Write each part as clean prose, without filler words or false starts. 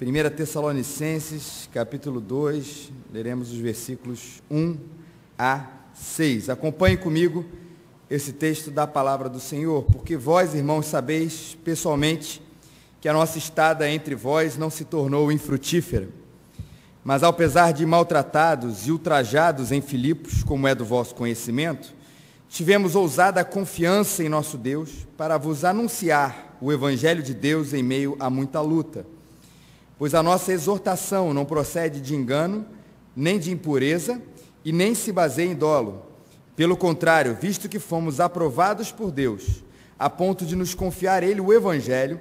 1 Tessalonicenses, capítulo 2, leremos os versículos 1 a 6. Acompanhe comigo esse texto da palavra do Senhor, porque vós, irmãos, sabeis pessoalmente que a nossa estada entre vós não se tornou infrutífera, mas ao pesar de maltratados e ultrajados em Filipos, como é do vosso conhecimento, tivemos ousada confiança em nosso Deus para vos anunciar o Evangelho de Deus em meio a muita luta. Pois a nossa exortação não procede de engano, nem de impureza, e nem se baseia em dolo. Pelo contrário, visto que fomos aprovados por Deus, a ponto de nos confiar Ele o Evangelho,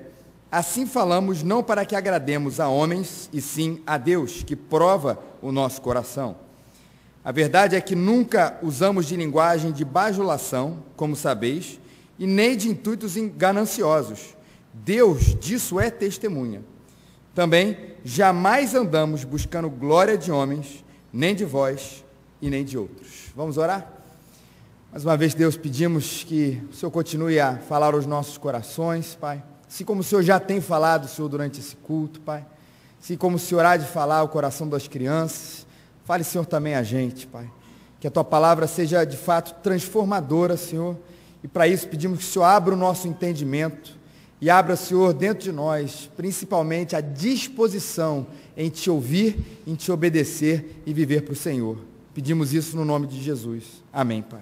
assim falamos não para que agrademos a homens, e sim a Deus, que prova o nosso coração. A verdade é que nunca usamos de linguagem de bajulação, como sabeis, e nem de intuitos gananciosos. Deus disso é testemunha. Também jamais andamos buscando glória de homens, nem de vós e nem de outros. Vamos orar? Mais uma vez, Deus, pedimos que o Senhor continue a falar aos nossos corações, Pai. Assim como o Senhor já tem falado, Senhor, durante esse culto, Pai. Assim como o Senhor há de falar ao coração das crianças, fale, Senhor, também a gente, Pai. Que a Tua palavra seja, de fato, transformadora, Senhor. E para isso pedimos que o Senhor abra o nosso entendimento e abra, Senhor, dentro de nós, principalmente a disposição em Te ouvir, em Te obedecer e viver para o Senhor. Pedimos isso no nome de Jesus. Amém, Pai.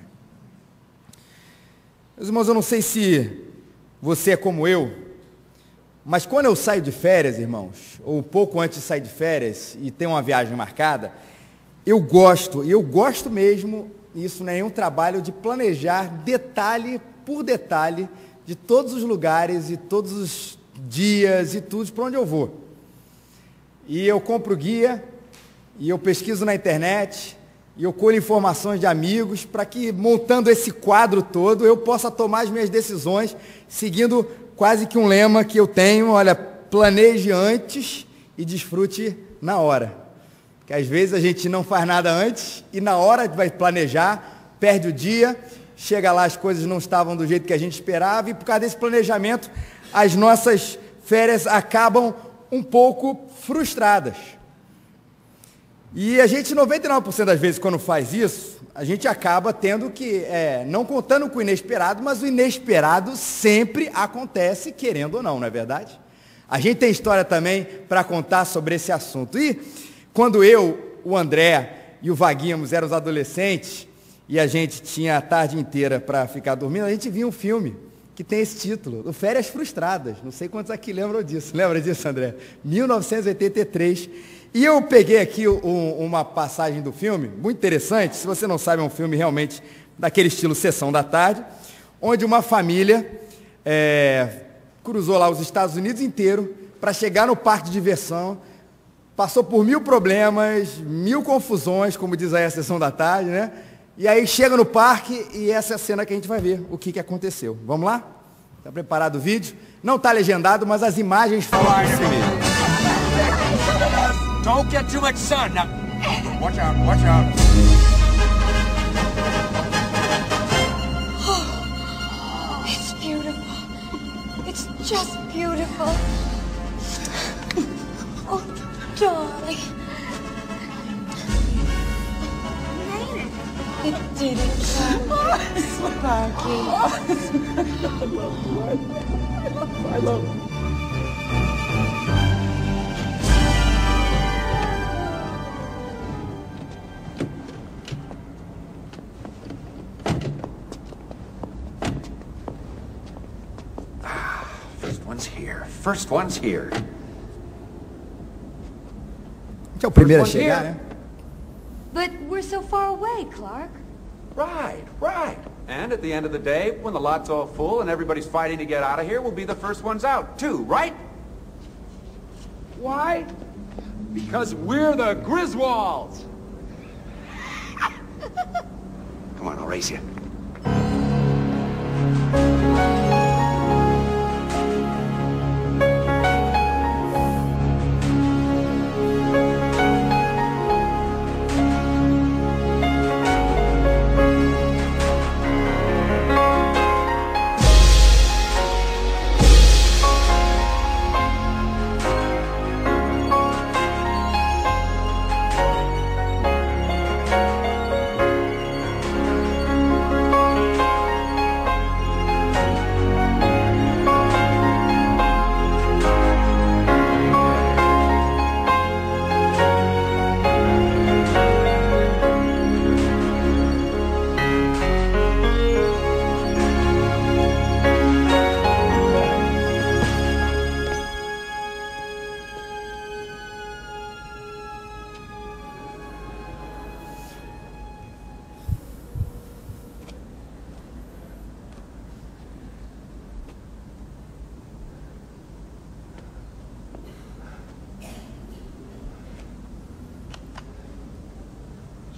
Meus irmãos, eu não sei se você é como eu, mas quando eu saio de férias, irmãos, ou pouco antes de sair de férias e tenho uma viagem marcada, eu gosto mesmo, isso não é nenhum trabalho, de planejar detalhe por detalhe de todos os lugares e todos os dias e tudo, para onde eu vou. E eu compro guia, e eu pesquiso na internet, e eu colho informações de amigos, para que, montando esse quadro todo, eu possa tomar as minhas decisões, seguindo quase que um lema que eu tenho, olha, planeje antes e desfrute na hora. Porque às vezes a gente não faz nada antes, e na hora vai planejar, perde o dia, chega lá, as coisas não estavam do jeito que a gente esperava, e por causa desse planejamento, as nossas férias acabam um pouco frustradas. E a gente, 99% das vezes, quando faz isso, a gente acaba tendo que, não contando com o inesperado, mas o inesperado sempre acontece, querendo ou não é verdade? A gente tem história também para contar sobre esse assunto. E quando eu, o André e o Vaguinhamos éramos adolescentes, e a gente tinha a tarde inteira para ficar dormindo, a gente via um filme que tem esse título, Férias Frustradas. Não sei quantos aqui lembram disso. Lembra disso, André? 1983. E eu peguei aqui uma passagem do filme, muito interessante. Se você não sabe, é um filme realmente daquele estilo Sessão da Tarde, onde uma família cruzou lá os Estados Unidos inteiro para chegar no parque de diversão, passou por 1000 problemas, 1000 confusões, como diz aí a Sessão da Tarde, né? E aí chega no parque e essa é a cena que a gente vai ver, o que aconteceu. Vamos lá? Está preparado o vídeo? Não está legendado, mas as imagens falam por si mesmo. Don't get too much sun. Now, watch out, watch out. Oh, it's beautiful. It's just beautiful. Oh, darling. It didn't, Sparky. I love you. First one's here. Que é o primeiro a chegar, né? But we're so far away, Clark. Right. And at the end of the day, when the lot's all full and everybody's fighting to get out of here, we'll be the first ones out, too, right? Why? Because we're the Griswolds! Come on, I'll race you.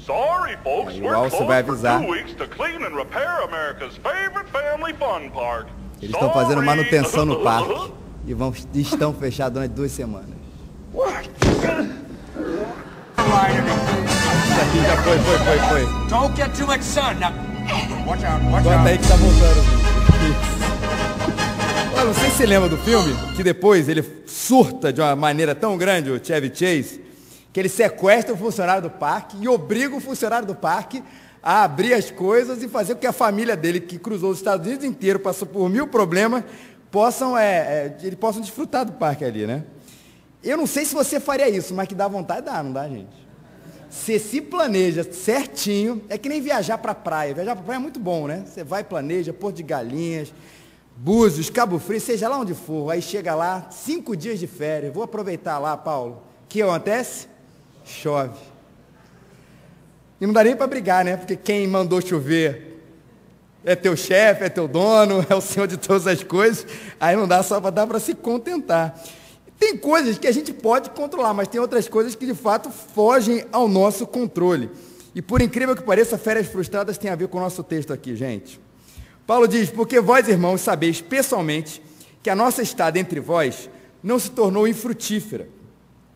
Sorry, folks, Aí o we're Alce closed vai for avisar. 2 weeks to clean and repair America's favorite family fun park. Eles estão fazendo Sorry. manutenção no parque e estão fechados durante 2 semanas. Isso aqui já foi. Don't get too much sun. Now, watch out, watch Bota out. aí que tá voltando. Olha, não sei se você lembra do filme, que depois ele surta de uma maneira tão grande, o Chevy Chase, que ele sequestra o funcionário do parque e obriga o funcionário do parque a abrir as coisas e fazer com que a família dele, que cruzou os Estados Unidos inteiro, passou por 1000 problemas, eles possam desfrutar do parque ali, né? Eu não sei se você faria isso, mas que dá vontade, dá, não dá, gente? Você se planeja certinho, é que nem viajar para a praia. Viajar para a praia é muito bom, né? Você vai, planeja, Porto de Galinhas, Búzios, Cabo Frio, seja lá onde for, aí chega lá, 5 dias de férias, vou aproveitar lá, Paulo. O que acontece? Chove. E não dá nem para brigar, né? Porque quem mandou chover é teu chefe, é teu dono, é o senhor de todas as coisas, aí não dá só para dar para se contentar. Tem coisas que a gente pode controlar, mas tem outras coisas que de fato fogem ao nosso controle. E por incrível que pareça, férias frustradas tem a ver com o nosso texto aqui, gente. Paulo diz, porque vós, irmãos, sabeis pessoalmente que a nossa estada entre vós não se tornou infrutífera.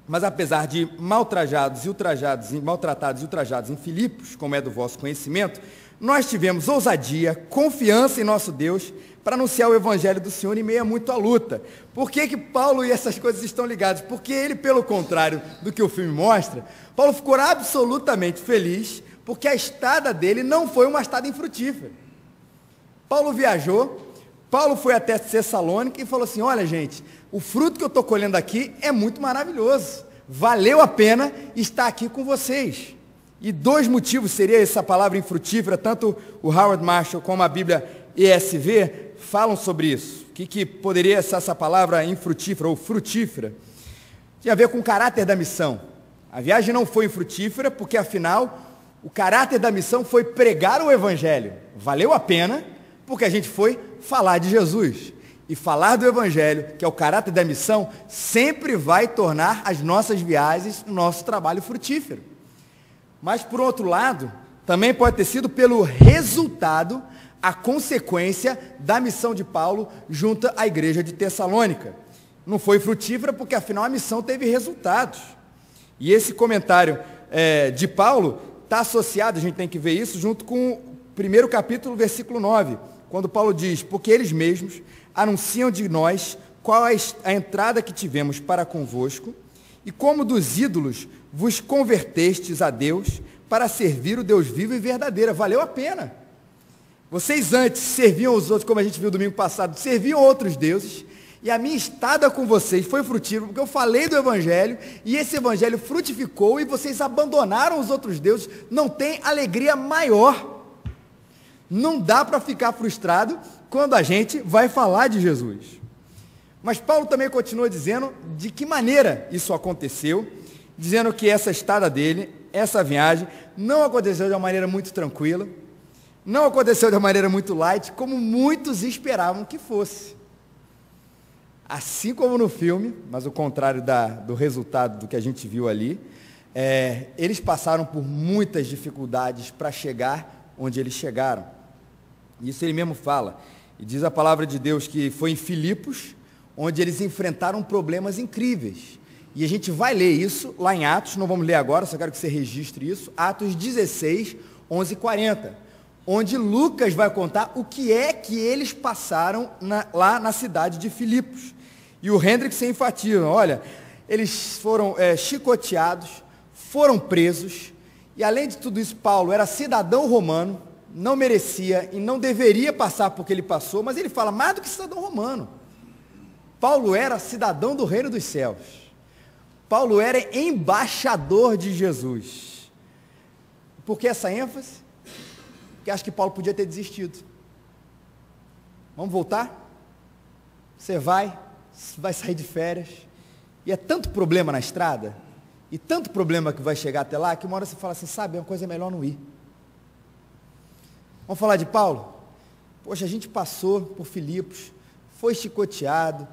Mas apesar de maltratados e ultrajados em Filipos, como é do vosso conhecimento, nós tivemos ousadia, confiança em nosso Deus, para anunciar o Evangelho do Senhor em meio a muita luta. Por que que Paulo e essas coisas estão ligadas? Porque ele, pelo contrário do que o filme mostra, Paulo ficou absolutamente feliz, porque a estada dele não foi uma estada infrutífera. Paulo viajou, Paulo foi até Tessalônica e falou assim, olha gente, o fruto que eu estou colhendo aqui é muito maravilhoso, valeu a pena estar aqui com vocês. E 2 motivos seria essa palavra infrutífera, tanto o Howard Marshall como a Bíblia ESV falam sobre isso. O que poderia ser essa palavra infrutífera ou frutífera? Tinha a ver com o caráter da missão. A viagem não foi infrutífera, porque afinal, o caráter da missão foi pregar o Evangelho. Valeu a pena, porque a gente foi falar de Jesus. E falar do Evangelho, que é o caráter da missão, sempre vai tornar as nossas viagens, o nosso trabalho frutífero. Mas, por outro lado, também pode ter sido pelo resultado, a consequência da missão de Paulo junto à igreja de Tessalônica. Não foi frutífera porque, afinal, a missão teve resultados. E esse comentário de Paulo está associado, a gente tem que ver isso, junto com o 1º capítulo, versículo 9, quando Paulo diz, porque eles mesmos anunciam de nós qual é a entrada que tivemos para convosco, e como dos ídolos vos convertestes a Deus para servir o Deus vivo e verdadeiro. Valeu a pena. Vocês antes serviam os outros, como a gente viu domingo passado, serviam outros deuses, e a minha estada com vocês foi frutífera, porque eu falei do Evangelho, e esse Evangelho frutificou, e vocês abandonaram os outros deuses. Não tem alegria maior. Não dá para ficar frustrado quando a gente vai falar de Jesus. Mas Paulo também continua dizendo de que maneira isso aconteceu, dizendo que essa estada dele, essa viagem, não aconteceu de uma maneira muito tranquila, não aconteceu de uma maneira muito light, como muitos esperavam que fosse. Assim como no filme, mas o contrário do resultado do que a gente viu ali, eles passaram por muitas dificuldades para chegar onde eles chegaram. Isso ele mesmo fala. E diz a palavra de Deus que foi em Filipos, onde eles enfrentaram problemas incríveis. E a gente vai ler isso lá em Atos, não vamos ler agora, só quero que você registre isso, Atos 16, 11 e 40. Onde Lucas vai contar o que é que eles passaram lá na cidade de Filipos. E o Hendricks enfatiza, olha, eles foram chicoteados, foram presos, e além de tudo isso, Paulo era cidadão romano, não merecia e não deveria passar por que ele passou, mas ele fala mais do que cidadão romano. Paulo era cidadão do reino dos céus. Paulo era embaixador de Jesus. Por que essa ênfase? Porque acho que Paulo podia ter desistido. Vamos voltar? Você vai sair de férias, e é tanto problema na estrada, e tanto problema que vai chegar até lá, que uma hora você fala assim, sabe, é uma coisa melhor não ir. Vamos falar de Paulo? Poxa, a gente passou por Filipos, foi chicoteado,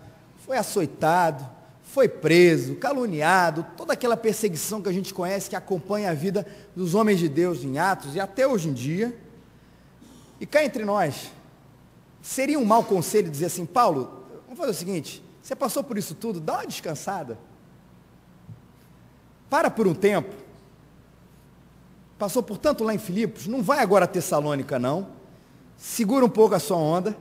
foi açoitado, foi preso, caluniado, toda aquela perseguição que a gente conhece, que acompanha a vida dos homens de Deus em Atos e até hoje em dia. E cá entre nós, seria um mau conselho dizer assim, Paulo, vamos fazer o seguinte, você passou por isso tudo, dá uma descansada. Para por um tempo. Passou por tanto lá em Filipos, não vai agora a Tessalônica não. Segura um pouco a sua onda,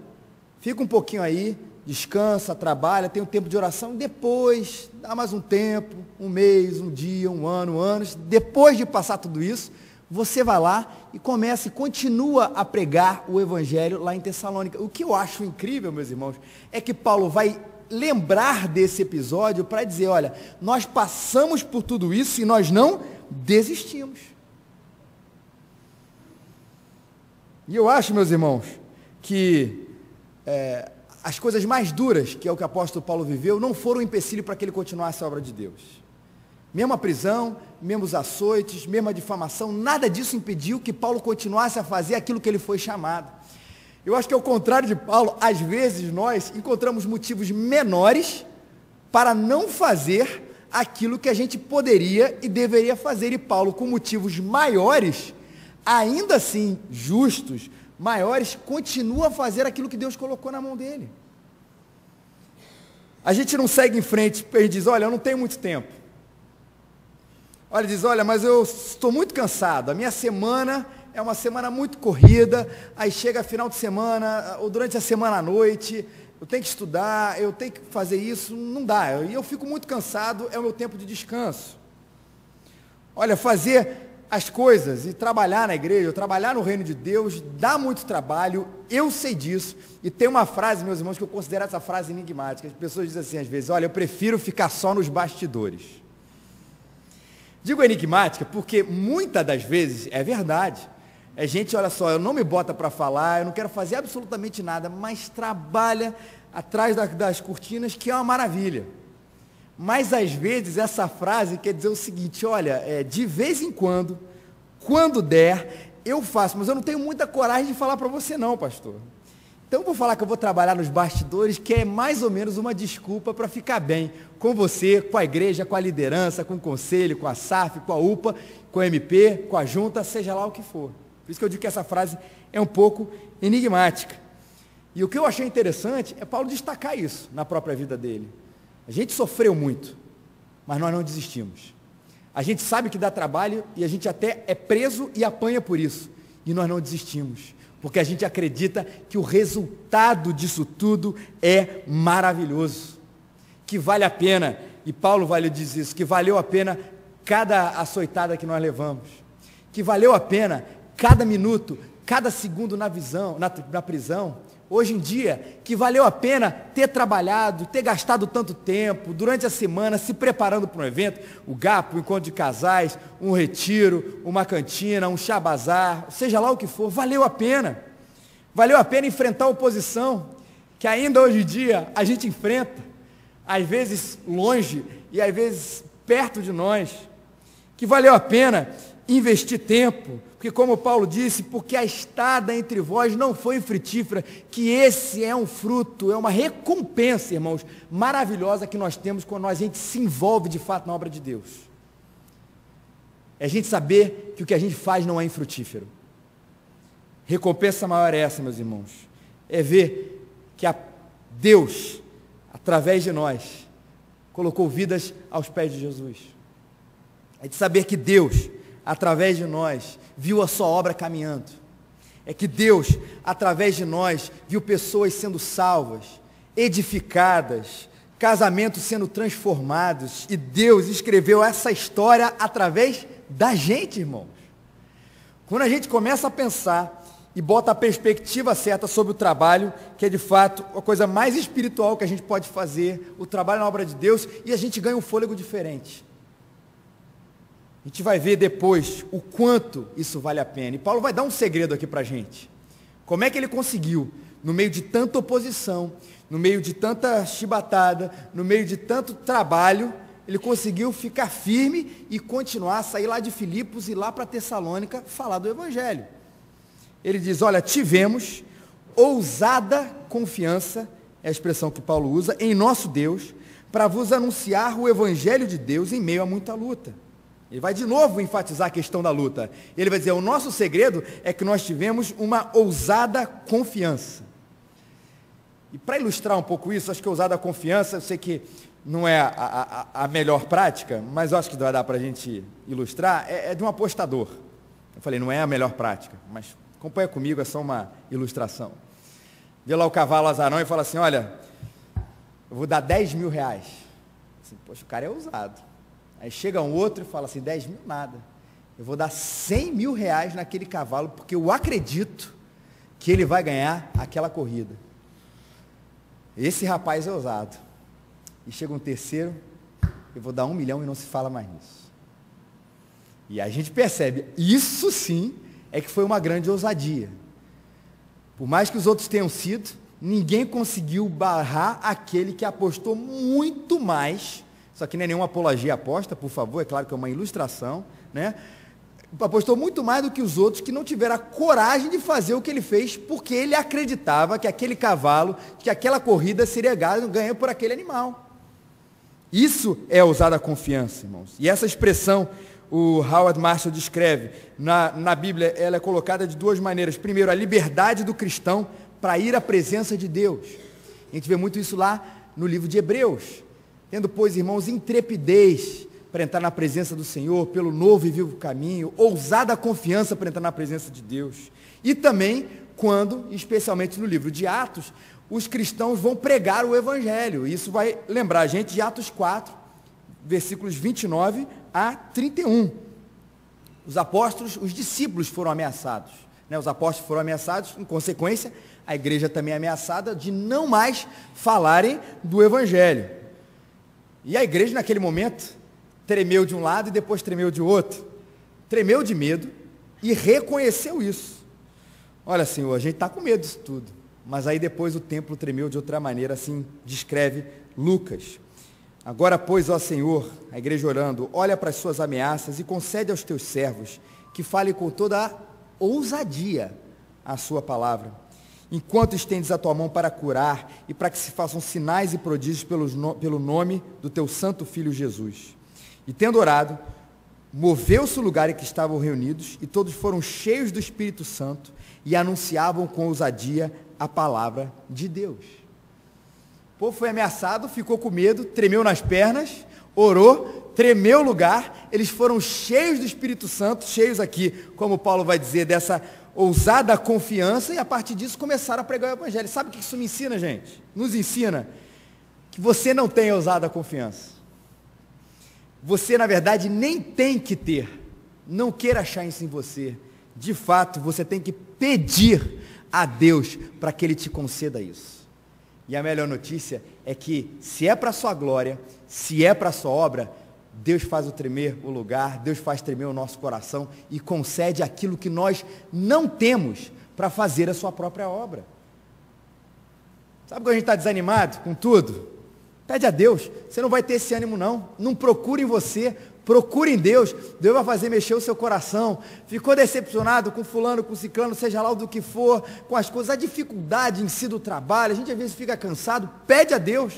fica um pouquinho aí, descansa, trabalha, tem um tempo de oração, depois, dá mais um tempo, um mês, um dia, um ano, anos, depois de passar tudo isso, você vai lá e começa e continua a pregar o Evangelho lá em Tessalônica. O que eu acho incrível, meus irmãos, é que Paulo vai lembrar desse episódio para dizer, olha, nós passamos por tudo isso e nós não desistimos. E eu acho, meus irmãos, que as coisas mais duras, que é o que o apóstolo Paulo viveu, não foram um empecilho para que ele continuasse a obra de Deus. Mesmo a prisão, mesmo os açoites, mesmo a difamação, nada disso impediu que Paulo continuasse a fazer aquilo que ele foi chamado. Eu acho que ao contrário de Paulo, às vezes nós encontramos motivos menores para não fazer aquilo que a gente poderia e deveria fazer. E Paulo, com motivos maiores, ainda assim justos, maiores, continua a fazer aquilo que Deus colocou na mão dele. A gente não segue em frente e diz, olha, eu não tenho muito tempo. Olha, diz, olha, mas eu estou muito cansado, a minha semana é uma semana muito corrida, aí chega final de semana, ou durante a semana à noite, eu tenho que estudar, eu tenho que fazer isso, não dá, e eu fico muito cansado, é o meu tempo de descanso. Olha, fazer as coisas e trabalhar na igreja, trabalhar no reino de Deus, dá muito trabalho, eu sei disso, e tem uma frase, meus irmãos, que eu considero essa frase enigmática, as pessoas dizem assim às vezes, olha, eu prefiro ficar só nos bastidores. Digo enigmática porque muitas das vezes é verdade. É gente, olha só, eu não me bota para falar, eu não quero fazer absolutamente nada, mas trabalha atrás das cortinas, que é uma maravilha. Mas às vezes essa frase quer dizer o seguinte, olha, de vez em quando der, eu faço, mas eu não tenho muita coragem de falar para você não, pastor. Então eu vou falar que eu vou trabalhar nos bastidores, que é mais ou menos uma desculpa para ficar bem com você, com a igreja, com a liderança, com o conselho, com a SAF, com a UPA, com a MP, com a junta, seja lá o que for. Por isso que eu digo que essa frase é um pouco enigmática. E o que eu achei interessante é Paulo destacar isso na própria vida dele. A gente sofreu muito, mas nós não desistimos. A gente sabe que dá trabalho e a gente até é preso e apanha por isso. E nós não desistimos. Porque a gente acredita que o resultado disso tudo é maravilhoso, que vale a pena, e Paulo diz isso, que valeu a pena cada açoitada que nós levamos, que valeu a pena cada minuto, cada segundo na prisão, hoje em dia, que valeu a pena ter trabalhado, ter gastado tanto tempo, durante a semana, se preparando para um evento, o GAP, o encontro de casais, um retiro, uma cantina, um chá bazar, seja lá o que for, valeu a pena enfrentar a oposição, que ainda hoje em dia a gente enfrenta, às vezes longe e às vezes perto de nós, que valeu a pena investir tempo, porque como Paulo disse, porque a estada entre vós não foi frutífera, que esse é um fruto, é uma recompensa, irmãos, maravilhosa que nós temos quando a gente se envolve de fato na obra de Deus. É a gente saber que o que a gente faz não é infrutífero. Recompensa maior é essa, meus irmãos, é ver que Deus, através de nós, colocou vidas aos pés de Jesus. É de saber que Deus, através de nós, viu a sua obra caminhando. É que Deus, através de nós, viu pessoas sendo salvas, edificadas, casamentos sendo transformados, e Deus escreveu essa história através da gente, irmãos. Quando a gente começa a pensar e bota a perspectiva certa sobre o trabalho, que é de fato a coisa mais espiritual que a gente pode fazer, o trabalho na obra de Deus, e a gente ganha um fôlego diferente. A gente vai ver depois o quanto isso vale a pena. E Paulo vai dar um segredo aqui para a gente. Como é que ele conseguiu, no meio de tanta oposição, no meio de tanta chibatada, no meio de tanto trabalho, ele conseguiu ficar firme e continuar, sair lá de Filipos e ir lá para Tessalônica falar do Evangelho. Ele diz, olha, tivemos ousada confiança, é a expressão que Paulo usa, em nosso Deus, para vos anunciar o evangelho de Deus em meio a muita luta. Ele vai de novo enfatizar a questão da luta. Ele vai dizer, o nosso segredo é que nós tivemos uma ousada confiança. E para ilustrar um pouco isso, acho que ousada confiança, eu sei que não é a melhor prática, mas eu acho que vai dar para a gente ilustrar, é de um apostador. Eu falei, não é a melhor prática, mas acompanha comigo, é só uma ilustração. Vê lá o cavalo azarão e fala assim, olha, eu vou dar 10 mil reais. Assim, poxa, o cara é ousado. Aí chega um outro e fala assim, 10 mil nada. Eu vou dar 100 mil reais naquele cavalo, porque eu acredito que ele vai ganhar aquela corrida. Esse rapaz é ousado. E chega um terceiro, eu vou dar 1 milhão e não se fala mais nisso. E a gente percebe, isso sim é que foi uma grande ousadia. Por mais que os outros tenham sido, ninguém conseguiu barrar aquele que apostou muito mais. Isso aqui não é nenhuma apologia à aposta, por favor, é claro que é uma ilustração, né? Apostou muito mais do que os outros que não tiveram a coragem de fazer o que ele fez, porque ele acreditava que aquele cavalo, que aquela corrida seria ganha por aquele animal. Isso é ousada confiança, irmãos. E essa expressão, o Howard Marshall descreve, na Bíblia, ela é colocada de duas maneiras. Primeiro, a liberdade do cristão para ir à presença de Deus. A gente vê muito isso lá no livro de Hebreus. Tendo, pois, irmãos, intrepidez para entrar na presença do Senhor, pelo novo e vivo caminho, ousada confiança para entrar na presença de Deus. E também, quando, especialmente no livro de Atos, os cristãos vão pregar o Evangelho. Isso vai lembrar a gente de Atos 4, versículos 29 a 31. Os apóstolos, os discípulos foram ameaçados. Os apóstolos foram ameaçados, em consequência, a igreja também é ameaçada de não mais falarem do Evangelho. E a igreja, naquele momento, tremeu de um lado e depois tremeu de outro. Tremeu de medo e reconheceu isso. Olha, Senhor, a gente está com medo disso tudo. Mas aí depois o templo tremeu de outra maneira, assim descreve Lucas. Agora, pois, ó Senhor, a igreja orando, olha para as suas ameaças e concede aos teus servos que falem com toda a ousadia a sua palavra. Enquanto estendes a tua mão para curar e para que se façam sinais e prodígios pelo nome do teu santo Filho Jesus. E tendo orado, moveu-se o lugar em que estavam reunidos e todos foram cheios do Espírito Santo e anunciavam com ousadia a palavra de Deus. O povo foi ameaçado, ficou com medo, tremeu nas pernas, orou, tremeu o lugar, eles foram cheios do Espírito Santo, cheios aqui, como Paulo vai dizer, dessa ousada confiança, e a partir disso começaram a pregar o Evangelho. Sabe o que isso me ensina, gente? Nos ensina que você não tem ousada confiança. Você, na verdade, nem tem que ter. Não queira achar isso em você. De fato, você tem que pedir a Deus para que Ele te conceda isso. E a melhor notícia é que, se é para a sua glória, se é para a sua obra, Deus faz tremer o lugar, Deus faz tremer o nosso coração e concede aquilo que nós não temos para fazer a sua própria obra. Sabe quando a gente está desanimado com tudo? Pede a Deus, você não vai ter esse ânimo não. Não procure em você, procure em Deus. Deus vai fazer mexer o seu coração. Ficou decepcionado com fulano, com ciclano, seja lá o do que for, com as coisas, a dificuldade em si do trabalho, a gente às vezes fica cansado, pede a Deus.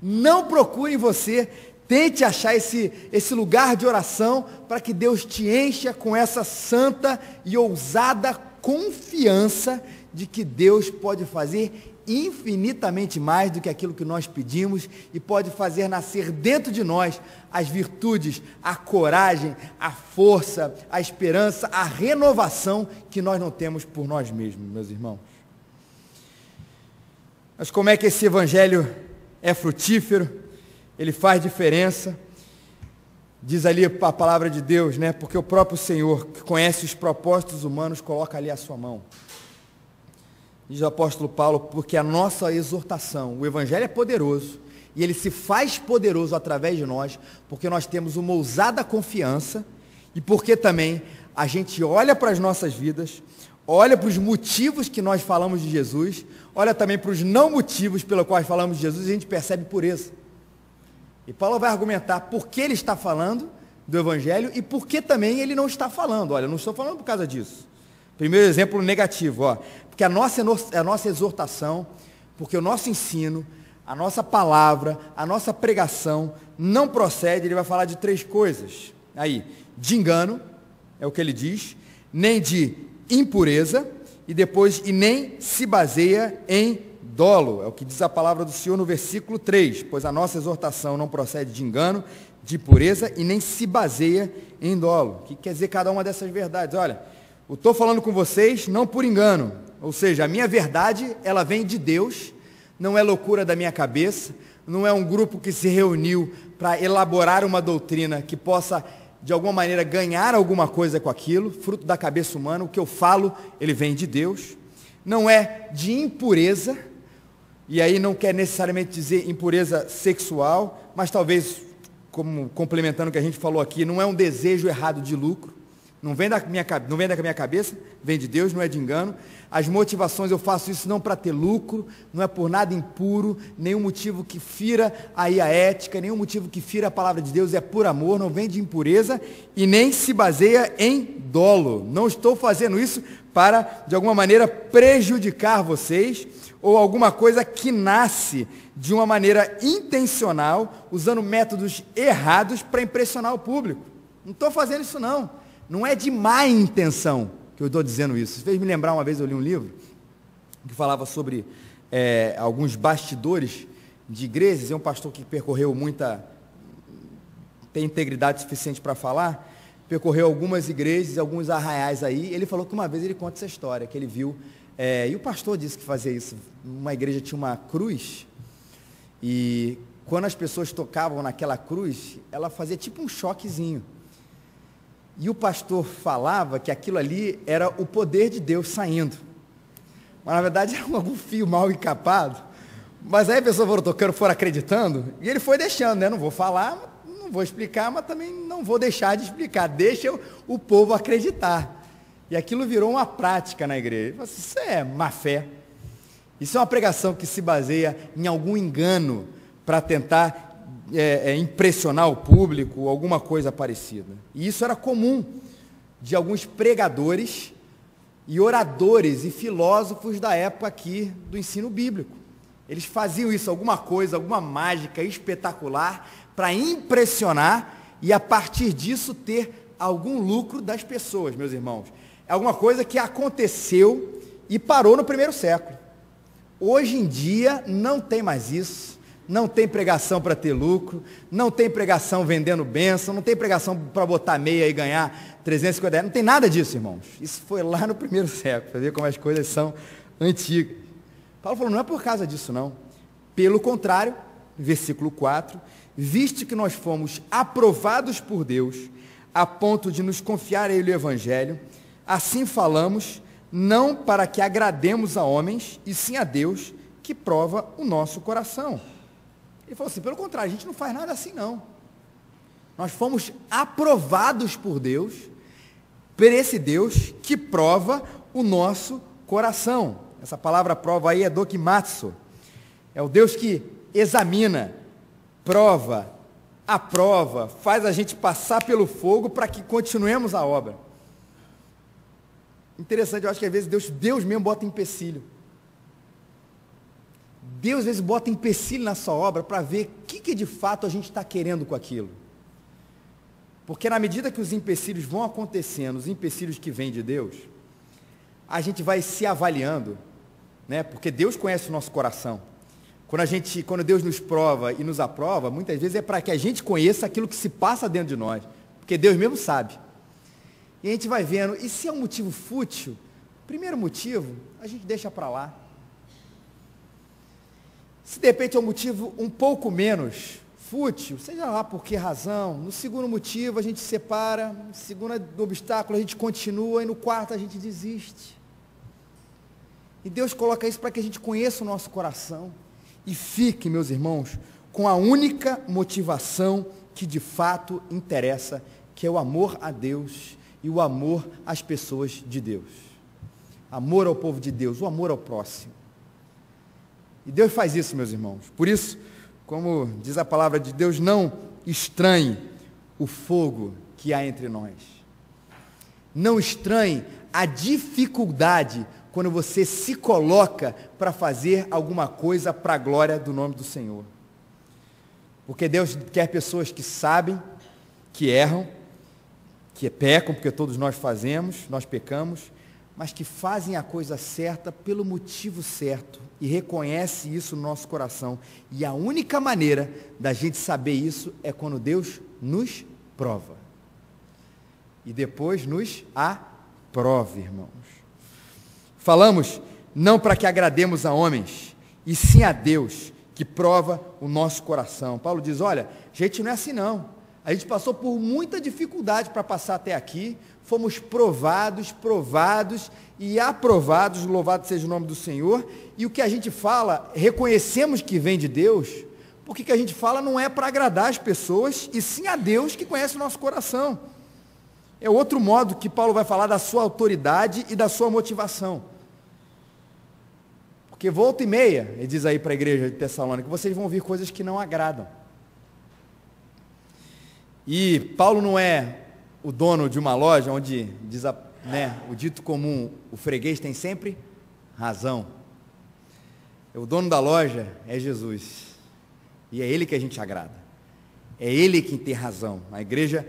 Não procure em você. Tente achar esse lugar de oração para que Deus te encha com essa santa e ousada confiança de que Deus pode fazer infinitamente mais do que aquilo que nós pedimos e pode fazer nascer dentro de nós as virtudes, a coragem, a força, a esperança, a renovação que nós não temos por nós mesmos, meus irmãos. Mas como é que esse evangelho é frutífero? Ele faz diferença, diz ali a palavra de Deus, né? Porque o próprio Senhor, que conhece os propósitos humanos, coloca ali a sua mão. Diz o apóstolo Paulo, porque a nossa exortação, o evangelho é poderoso, e ele se faz poderoso através de nós, porque nós temos uma ousada confiança, e porque também a gente olha para as nossas vidas, olha para os motivos que nós falamos de Jesus, olha também para os não motivos pelos quais falamos de Jesus, e a gente percebe pureza. E Paulo vai argumentar por que ele está falando do Evangelho e por que também ele não está falando. Olha, eu não estou falando por causa disso. Primeiro exemplo negativo, porque a nossa exortação, porque o nosso ensino, a nossa palavra, a nossa pregação não procede, ele vai falar de 3 coisas. Aí, de engano, é o que ele diz, nem de impureza, e depois, e nem se baseia em dolo, é o que diz a palavra do Senhor no versículo 3, pois a nossa exortação não procede de engano, de impureza, e nem se baseia em dolo. O que quer dizer cada uma dessas verdades? Olha, eu estou falando com vocês não por engano, ou seja, a minha verdade, ela vem de Deus, não é loucura da minha cabeça, não é um grupo que se reuniu para elaborar uma doutrina que possa, de alguma maneira, ganhar alguma coisa com aquilo, fruto da cabeça humana. O que eu falo, ele vem de Deus. Não é de impureza, e aí não quer necessariamente dizer impureza sexual, mas talvez, como complementando o que a gente falou aqui, não é um desejo errado de lucro. Não vem da minha cabeça, vem de Deus, não é de engano. As motivações, eu faço isso não para ter lucro, não é por nada impuro, nenhum motivo que fira aí a ética, nenhum motivo que fira a palavra de Deus, é por amor, não vem de impureza e nem se baseia em dolo. Não estou fazendo isso para, de alguma maneira, prejudicar vocês ou alguma coisa que nasce de uma maneira intencional, usando métodos errados para impressionar o público. Não estou fazendo isso não. Não é de má intenção que eu estou dizendo isso. Isso fez me lembrar, uma vez eu li um livro que falava sobre alguns bastidores de igrejas. É um pastor que percorreu tem integridade suficiente para falar, percorreu algumas igrejas, alguns arraiais aí. Ele falou que uma vez ele conta essa história, que ele viu, e o pastor disse que fazia isso. Uma igreja tinha uma cruz, e quando as pessoas tocavam naquela cruz, ela fazia tipo um choquezinho. E o pastor falava que aquilo ali era o poder de Deus saindo. Mas na verdade era algum fio mal encapado. Mas aí a pessoa foram tocando, foram acreditando, e ele foi deixando, né? Não vou falar, não vou explicar, mas também não vou deixar de explicar. Deixa o povo acreditar. E aquilo virou uma prática na igreja. Ele falou assim, isso é má fé. Isso é uma pregação que se baseia em algum engano para tentar impressionar o público, alguma coisa parecida. E isso era comum de alguns pregadores e oradores e filósofos da época aqui do ensino bíblico. Eles faziam isso, alguma coisa, alguma mágica espetacular para impressionar e a partir disso ter algum lucro das pessoas, meus irmãos. É alguma coisa que aconteceu e parou no primeiro século. Hoje em dia não tem mais isso. Não tem pregação para ter lucro, não tem pregação vendendo bênção, não tem pregação para botar meia e ganhar 350 reais, não tem nada disso, irmãos. Isso foi lá no primeiro século, para ver como as coisas são antigas. Paulo falou, não é por causa disso não. Pelo contrário, versículo 4, visto que nós fomos aprovados por Deus, a ponto de nos confiar a Ele o Evangelho, assim falamos, não para que agrademos a homens, e sim a Deus, que prova o nosso coração. Ele falou assim, pelo contrário, a gente não faz nada assim não. Nós fomos aprovados por Deus, por esse Deus que prova o nosso coração. Essa palavra prova aí é dokimatsu. É o Deus que examina, prova, aprova, faz a gente passar pelo fogo para que continuemos a obra. Interessante, eu acho que às vezes Deus mesmo bota empecilho. Deus às vezes bota empecilho na sua obra para ver o que de fato a gente está querendo com aquilo. Porque na medida que os empecilhos vão acontecendo, os empecilhos que vêm de Deus, a gente vai se avaliando, né? Porque Deus conhece o nosso coração. Quando Deus nos prova e nos aprova, muitas vezes é para que a gente conheça aquilo que se passa dentro de nós. Porque Deus mesmo sabe. E a gente vai vendo, e se é um motivo fútil, primeiro motivo, a gente deixa para lá. Se de repente é um motivo um pouco menos fútil, seja lá por que razão, no segundo motivo a gente separa, no segundo obstáculo a gente continua e no quarto a gente desiste. E Deus coloca isso para que a gente conheça o nosso coração e fique, meus irmãos, com a única motivação que de fato interessa, que é o amor a Deus e o amor às pessoas de Deus. Amor ao povo de Deus, o amor ao próximo. E Deus faz isso, meus irmãos. Por isso, como diz a palavra de Deus, não estranhe o fogo que há entre nós. Não estranhe a dificuldade quando você se coloca para fazer alguma coisa para a glória do nome do Senhor. Porque Deus quer pessoas que sabem, que erram, que pecam, porque todos nós fazemos, nós pecamos, mas que fazem a coisa certa pelo motivo certo e reconhece isso no nosso coração. E a única maneira da gente saber isso é quando Deus nos prova. E depois nos aprove, irmãos. Falamos não para que agrademos a homens, e sim a Deus, que prova o nosso coração. Paulo diz, olha, gente, não é assim não. A gente passou por muita dificuldade para passar até aqui, fomos provados e aprovados, louvado seja o nome do Senhor, e o que a gente fala, reconhecemos que vem de Deus, porque o que a gente fala não é para agradar as pessoas, e sim a Deus que conhece o nosso coração. É outro modo que Paulo vai falar da sua autoridade e da sua motivação. Porque volta e meia, ele diz aí para a igreja de Tessalônica, vocês vão ouvir coisas que não agradam. E Paulo não é o dono de uma loja onde, diz o dito comum, o freguês tem sempre razão. O dono da loja é Jesus. E é Ele que a gente agrada. É Ele quem tem razão. A igreja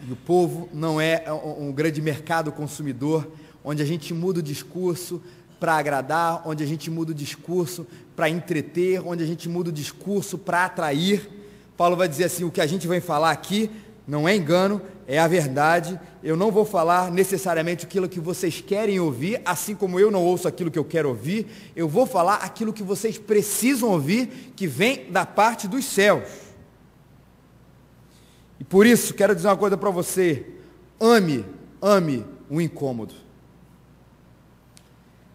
e o povo não é um grande mercado consumidor, onde a gente muda o discurso para agradar, onde a gente muda o discurso para entreter, onde a gente muda o discurso para atrair. Paulo vai dizer assim, o que a gente vai falar aqui não é engano, é a verdade. Eu não vou falar necessariamente aquilo que vocês querem ouvir, assim como eu não ouço aquilo que eu quero ouvir, eu vou falar aquilo que vocês precisam ouvir, que vem da parte dos céus. E por isso, quero dizer uma coisa para você, ame o incômodo.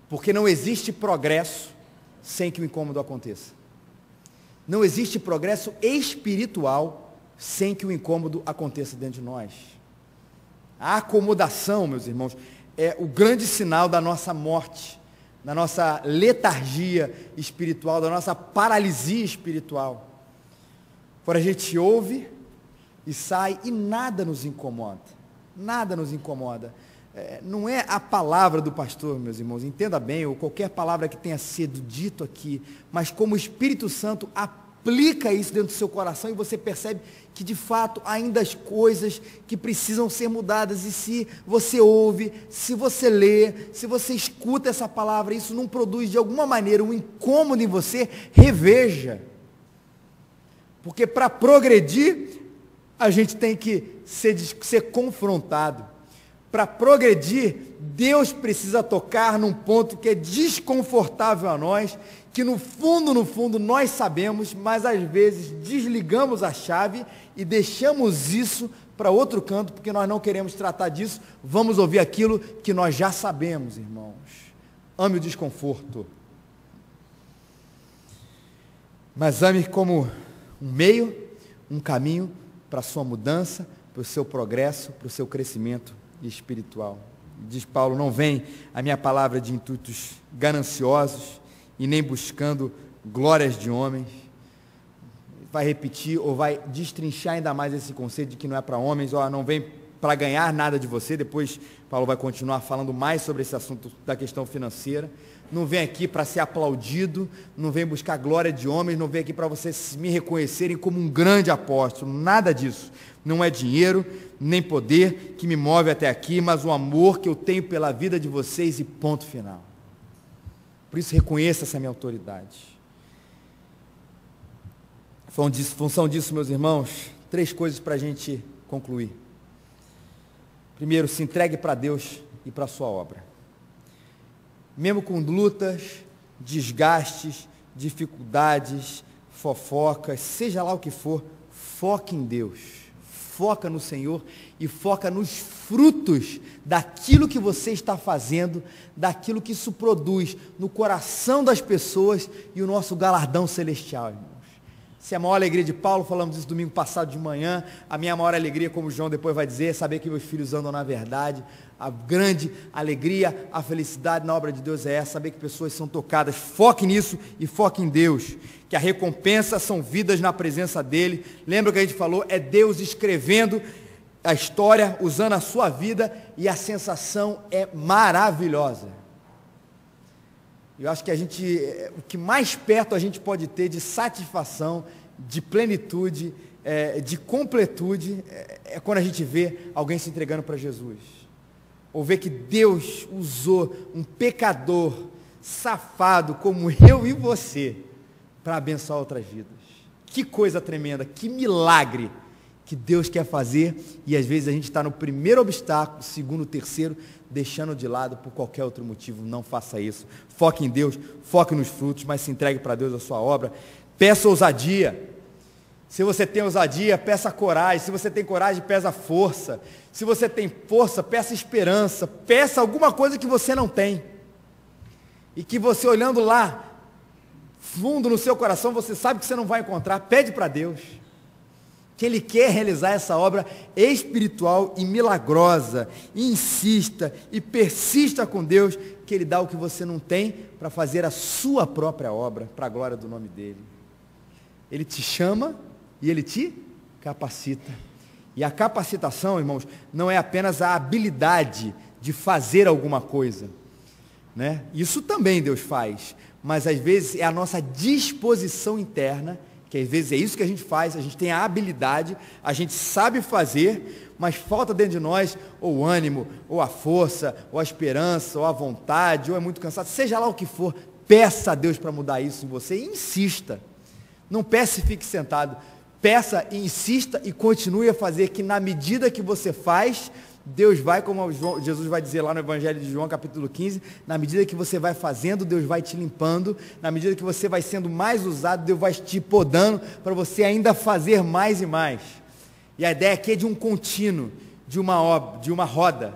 Porque não existe progresso sem que o incômodo aconteça. Não existe progresso espiritual sem que o incômodo aconteça dentro de nós. A acomodação, meus irmãos, é o grande sinal da nossa morte, da nossa letargia espiritual, da nossa paralisia espiritual. Quando a gente ouve e sai e nada nos incomoda. Nada nos incomoda. Não é a palavra do pastor, meus irmãos, entenda bem, ou qualquer palavra que tenha sido dito aqui, mas como o Espírito Santo aplica isso dentro do seu coração e você percebe que de fato ainda as coisas que precisam ser mudadas, e se você ouve, se você lê, se você escuta essa palavra, isso não produz de alguma maneira um incômodo em você, reveja. Porque para progredir, a gente tem que ser confrontado. Para progredir, Deus precisa tocar num ponto que é desconfortável a nós, que no fundo nós sabemos, mas às vezes desligamos a chave e deixamos isso para outro canto, porque nós não queremos tratar disso, vamos ouvir aquilo que nós já sabemos, irmãos. Ame o desconforto. Mas ame como um meio, um caminho para a sua mudança, para o seu progresso, para o seu crescimento espiritual. Diz Paulo, não vem a minha palavra de intuitos gananciosos e nem buscando glórias de homens. Vai repetir ou vai destrinchar ainda mais esse conceito de que não é para homens, não vem para ganhar nada de você. Depois Paulo vai continuar falando mais sobre esse assunto da questão financeira. Não vem aqui para ser aplaudido, não vem buscar glória de homens, não vem aqui para vocês me reconhecerem como um grande apóstolo, nada disso. Não é dinheiro, nem poder que me move até aqui, mas o amor que eu tenho pela vida de vocês e ponto final. Por isso reconheça essa minha autoridade. Função disso, meus irmãos, 3 coisas para a gente concluir. Primeiro, se entregue para Deus e para a sua obra. Mesmo com lutas, desgastes, dificuldades, fofocas, seja lá o que for, foque em Deus, foca no Senhor e foca nos frutos daquilo que você está fazendo, daquilo que isso produz no coração das pessoas e o nosso galardão celestial, irmãos. Essa é a maior alegria de Paulo, falamos isso domingo passado de manhã, a minha maior alegria, como o João depois vai dizer, é saber que meus filhos andam na verdade. A grande alegria, a felicidade na obra de Deus é essa, saber que pessoas são tocadas. Foque nisso e foque em Deus, que a recompensa são vidas na presença dEle. Lembra o que a gente falou? É Deus escrevendo a história, usando a sua vida, e a sensação é maravilhosa. Eu acho que o que mais perto a gente pode ter de satisfação, de plenitude, de completude, é quando a gente vê alguém se entregando para Jesus. Ou ver que Deus usou um pecador safado como eu e você para abençoar outras vidas. Que coisa tremenda, que milagre que Deus quer fazer, e às vezes a gente está no primeiro obstáculo, segundo, terceiro, deixando de lado por qualquer outro motivo. Não faça isso. Foque em Deus, foque nos frutos, mas se entregue para Deus a sua obra. Peça ousadia. Se você tem ousadia, peça coragem. Se você tem coragem, peça força. Se você tem força, peça esperança. Peça alguma coisa que você não tem. E que você, olhando lá, fundo no seu coração, você sabe que você não vai encontrar. Pede para Deus. Que Ele quer realizar essa obra espiritual e milagrosa. E insista e persista com Deus, que Ele dá o que você não tem para fazer a sua própria obra, para a glória do nome dEle. Ele te chama e Ele te capacita. E a capacitação, irmãos, não é apenas a habilidade de fazer alguma coisa, né? Isso também Deus faz, mas às vezes é a nossa disposição interna, que às vezes é isso que a gente faz. A gente tem a habilidade, a gente sabe fazer, mas falta dentro de nós ou o ânimo, ou a força, ou a esperança, ou a vontade, ou é muito cansado, seja lá o que for. Peça a Deus para mudar isso em você e insista. Não peça e fique sentado. Peça e insista e continue a fazer, que na medida que você faz, Deus vai, como Jesus vai dizer lá no Evangelho de João, capítulo 15, na medida que você vai fazendo, Deus vai te limpando, na medida que você vai sendo mais usado, Deus vai te podando, para você ainda fazer mais e mais. E a ideia aqui é de um contínuo, de uma roda.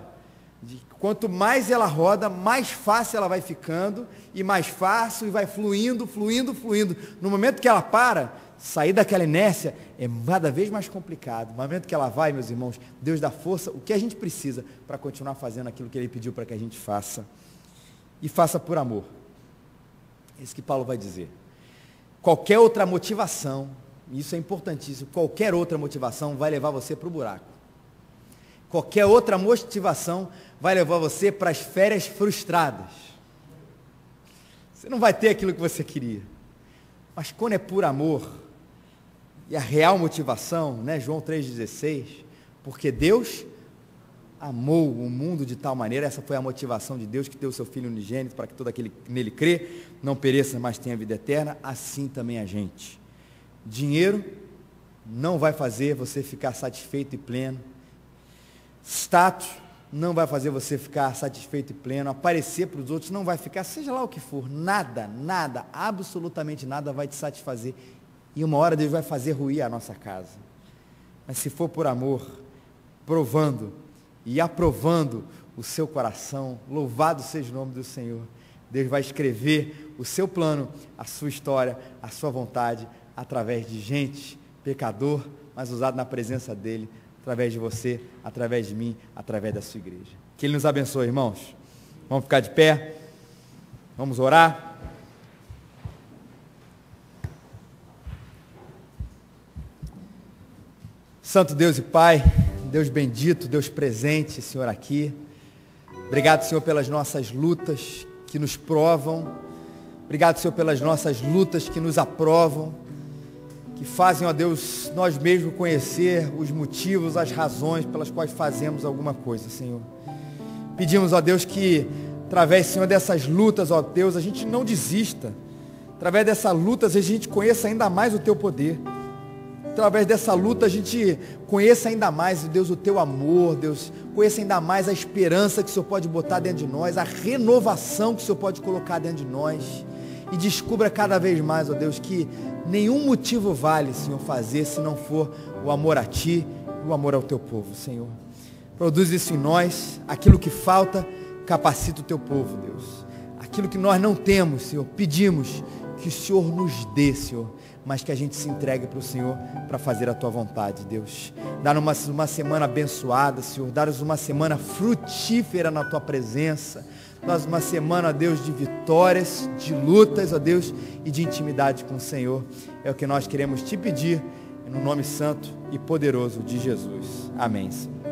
Quanto mais ela roda, mais fácil ela vai ficando, e mais fácil, e vai fluindo, fluindo, fluindo. No momento que ela para, sair daquela inércia é cada vez mais complicado. No momento que ela vai, meus irmãos, Deus dá força, o que a gente precisa para continuar fazendo aquilo que Ele pediu para que a gente faça. E faça por amor. É isso que Paulo vai dizer. Qualquer outra motivação, isso é importantíssimo, qualquer outra motivação vai levar você para o buraco. Qualquer outra motivação vai levar você para as férias frustradas. Você não vai ter aquilo que você queria. Mas quando é por amor, e a real motivação, né, João 3,16, porque Deus amou o mundo de tal maneira, essa foi a motivação de Deus, que deu o seu Filho unigênito, para que todo aquele que nele crê, não pereça, mas tenha vida eterna, assim também a gente. Dinheiro não vai fazer você ficar satisfeito e pleno. Status não vai fazer você ficar satisfeito e pleno. Aparecer para os outros não vai ficar, seja lá o que for. Nada, nada, absolutamente nada vai te satisfazer. E uma hora Deus vai fazer ruir a nossa casa. Mas se for por amor, provando e aprovando o seu coração, louvado seja o nome do Senhor. Deus vai escrever o seu plano, a sua história, a sua vontade, através de gente, pecador, mas usado na presença dEle, através de você, através de mim, através da sua igreja. Que Ele nos abençoe, irmãos. Vamos ficar de pé, vamos orar. Santo Deus e Pai, Deus bendito, Deus presente, Senhor, aqui. Obrigado, Senhor, pelas nossas lutas que nos provam. Obrigado, Senhor, pelas nossas lutas que nos aprovam, que fazem, ó Deus, nós mesmos conhecer os motivos, as razões pelas quais fazemos alguma coisa, Senhor. Pedimos, ó Deus, que através, Senhor, dessas lutas, ó Deus, a gente não desista. Através dessas lutas a gente conheça ainda mais o Teu poder. Através dessa luta a gente conheça ainda mais, Deus, o Teu amor, Deus, conheça ainda mais a esperança que o Senhor pode botar dentro de nós, a renovação que o Senhor pode colocar dentro de nós. E descubra cada vez mais, ó Deus, que nenhum motivo vale, Senhor, fazer se não for o amor a Ti e o amor ao Teu povo, Senhor. Produz isso em nós, aquilo que falta, capacita o Teu povo, Deus. Aquilo que nós não temos, Senhor, pedimos que o Senhor nos dê, Senhor, mas que a gente se entregue para o Senhor para fazer a Tua vontade, Deus. Dá-nos uma semana abençoada, Senhor. Dá-nos uma semana frutífera na Tua presença. Dá-nos uma semana, Deus, de vitórias, de lutas, ó Deus, e de intimidade com o Senhor. É o que nós queremos Te pedir, no nome santo e poderoso de Jesus. Amém, Senhor.